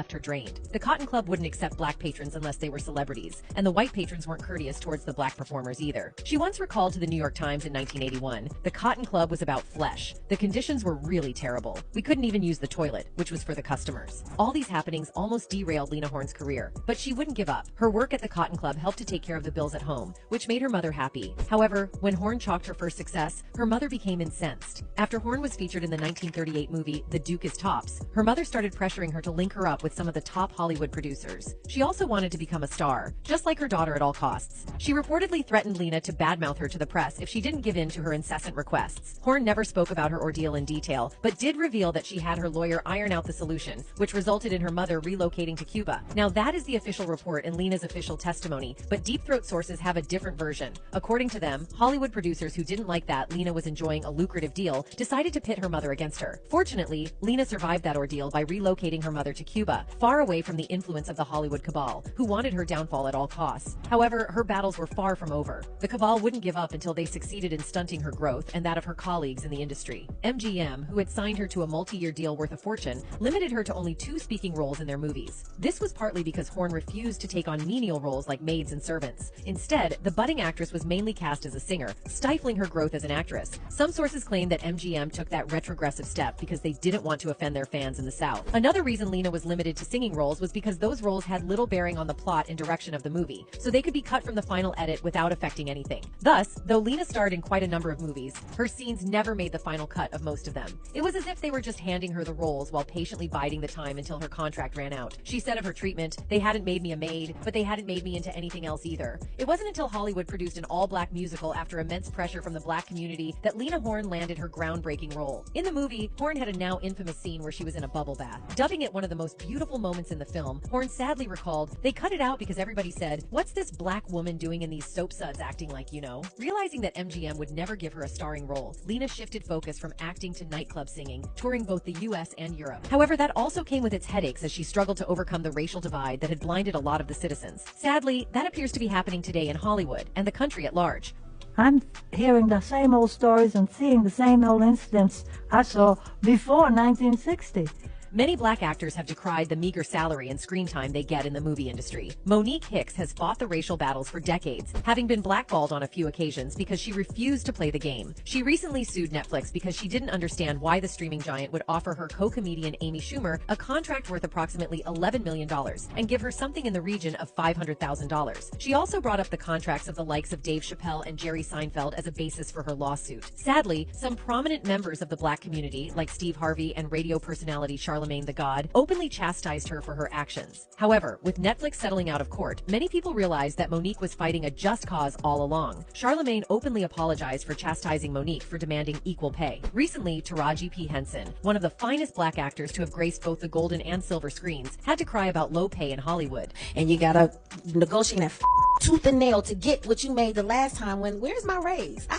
left her drained. The Cotton Club wouldn't accept black patrons unless they were celebrities, and the white patrons weren't courteous towards the black performers either. She once recalled to the New York Times in 1981, "The Cotton Club was about flesh. The conditions were really terrible. We couldn't even use the toilet, which was for the customers." All these happenings almost derailed Lena Horne's career, but she wouldn't give up. Her work at the Cotton Club helped to take care of the bills at home, which made her mother happy. However, when Horne chalked her first success, her mother became incensed. After Horne was featured in the 1938 movie The Duke is Tops, her mother started pressuring her to link her up with some of the top Hollywood producers. She also wanted to become a star, just like her daughter at all costs. She reportedly threatened Lena to badmouth her to the press if she didn't give in to her incessant requests. Horne never spoke about her ordeal in detail, but did reveal that she had her lawyer iron out the solution, which resulted in her mother relocating to Cuba. Now that is the official report in Lena's official testimony, but Deep Throat sources have a different version. According to them, Hollywood producers who didn't like that Lena was enjoying a lucrative deal decided to pit her mother against her. Fortunately, Lena survived that ordeal by relocating her mother to Cuba, far away from the influence of the Hollywood cabal, who wanted her downfall at all costs. However, her battles were far from over. The cabal wouldn't give up until they succeeded in stunting her growth and that of her colleagues in the industry. MGM, who had signed her to a multi-year deal worth a fortune, limited her to only 2 speaking roles in their movies. This was partly because Horne refused to take on menial roles like maids and servants. Instead, the budding actress was mainly cast as a singer, stifling her growth as an actress. Some sources claim that MGM took that retrogressive step because they didn't want to offend their fans in the South. Another reason Lena was limited to singing roles was because those roles had little bearing on the plot and direction of the movie, so they could be cut from the final edit without affecting anything. Thus, though Lena starred in quite a number of movies, her scenes never made the final cut of most of them. It was as if they were just handing her the roles while patiently biding the time until her contract ran out. She said of her treatment, "They hadn't made me a maid, but they hadn't made me into anything else either." It wasn't until Hollywood produced an all-black musical after immense pressure from the black community that Lena Horne landed her groundbreaking role. In the movie, Horne had a now infamous scene where she was in a bubble bath. Dubbing it one of the most beautiful moments in the film, Horne sadly recalled, "They cut it out because everybody said, 'What's this black woman doing in these soap suds acting like, you know?'" Realizing that MGM would never give her a starring role, Lena shifted focus from acting to nightclub singing, touring both the US and Europe. However, that also came with its headaches as she struggled to overcome the racial divide that had blinded a lot of the citizens. Sadly, that appears to be happening today in Hollywood and the country at large. I'm hearing the same old stories and seeing the same old incidents I saw before 1960. Many black actors have decried the meager salary and screen time they get in the movie industry. Monique Hicks has fought the racial battles for decades, having been blackballed on a few occasions because she refused to play the game. She recently sued Netflix because she didn't understand why the streaming giant would offer her co-comedian Amy Schumer a contract worth approximately $11 million and give her something in the region of $500,000. She also brought up the contracts of the likes of Dave Chappelle and Jerry Seinfeld as a basis for her lawsuit. Sadly, some prominent members of the black community, like Steve Harvey and radio personality Charlamagne the God, openly chastised her for her actions. However, with Netflix settling out of court, many people realized that Monique was fighting a just cause all along. Charlamagne openly apologized for chastising Monique for demanding equal pay. Recently, Taraji P. Henson, one of the finest black actors to have graced both the golden and silver screens, had to cry about low pay in Hollywood. And you gotta negotiate that tooth and nail to get what you made the last time. Where's my raise? I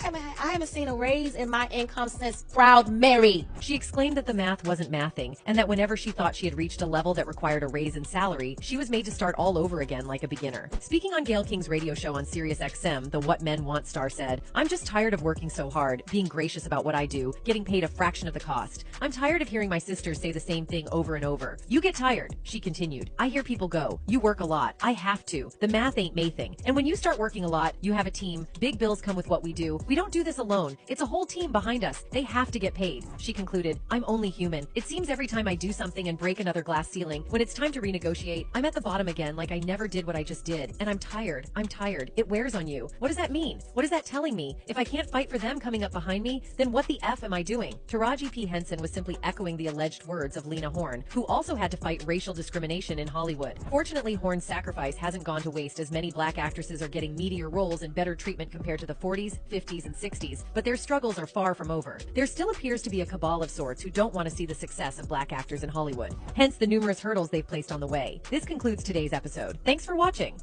haven't seen a raise in my income since Proud Mary. She exclaimed that the math wasn't mathing, and that whenever she thought she had reached a level that required a raise in salary, she was made to start all over again like a beginner. Speaking on Gayle King's radio show on Sirius XM, the What Men Want star said, "I'm just tired of working so hard, being gracious about what I do, getting paid a fraction of the cost. I'm tired of hearing my sisters say the same thing over and over. You get tired," she continued. "I hear people go, 'You work a lot.' I have to. The math ain't mathing. And when you start working a lot, you have a team. Big bills come with what we do. We don't do this alone. It's a whole team behind us. They have to get paid." She concluded, "I'm only human. It seems every time I do something and break another glass ceiling, when it's time to renegotiate, I'm at the bottom again like I never did what I just did. And I'm tired. I'm tired. It wears on you. What does that mean? What is that telling me? If I can't fight for them coming up behind me, then what the F am I doing?" Taraji P. Henson was simply echoing the alleged words of Lena Horne, who also had to fight racial discrimination in Hollywood. Fortunately, Horne's sacrifice hasn't gone to waste, as many black actresses are getting meatier roles and better treatment compared to the 40s, 50s, and 60s, but their struggles are far from over. There still appears to be a cabal of sorts who don't want to see the success of black actors in Hollywood, hence the numerous hurdles they've placed on the way. This concludes today's episode. Thanks for watching.